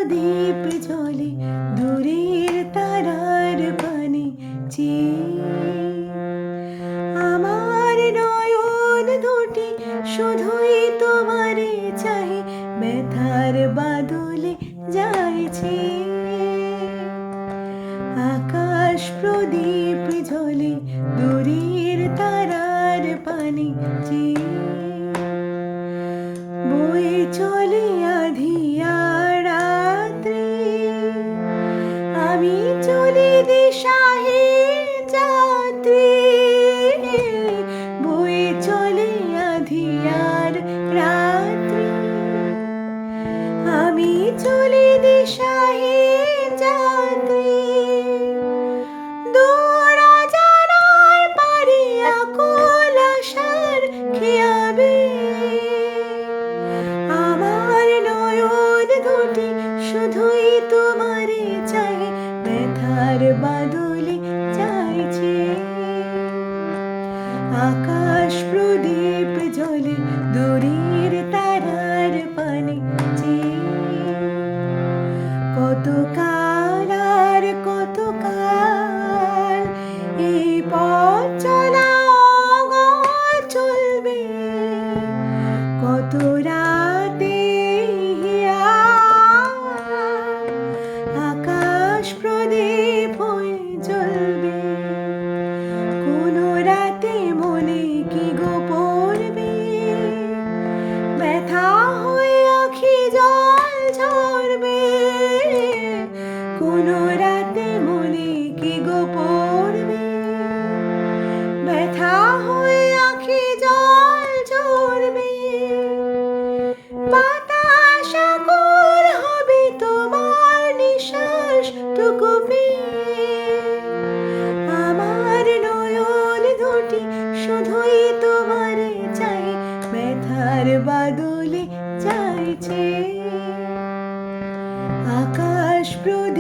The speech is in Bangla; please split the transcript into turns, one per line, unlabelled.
প্রদীপ জ্বলে দূরের তারার পানে চেয়ে। আমার নয়ন দুটি শুধুই তোমারে চাই, ব্যথার বাদলে যাইছে। আকাশ প্রদীপ জ্বলে দূরের তারার পানে চেয়ে। বয়ে চলে আঁধিয়ার রাত্রি, আমি চলি দিশাহীন যাত্রী। বয়ে চলে আঁধিয়ার রাত্রি, আমি চলি দিশাহীন যাত্রী। দূর অজানার পারে আকুল আশার খেয়াবে। আমার নয়ন দুটি শুধুই তোমারে চাই, ব্যথার বাদলে চাইছে। আকাশ প্রদীপ জ্বলে দূরের তারার পানে চেয়ে। কতকাল আর কতকাল এই পথ চলা অগল চলবে। কত রাতে হিয়া আকাশ প্রদীপ হয়ে জ্বলবে। কোনো রাতে মনে কি গো পড়বে, ব্যথা হয়ে আখি জল ঝরবে। কোনো রাতে মনে কি গো পড়বে, ব্যথা হয়ে আখি জল ঝরবে। বাতাস আকুল হবে তোমার নিঃশ্বাস টুকু পেয়ে। আমার নয়ন দুটি শুধুই তোমারে চাই, ব্যথার বাদলে চাইছে। আকাশ প্রদীপ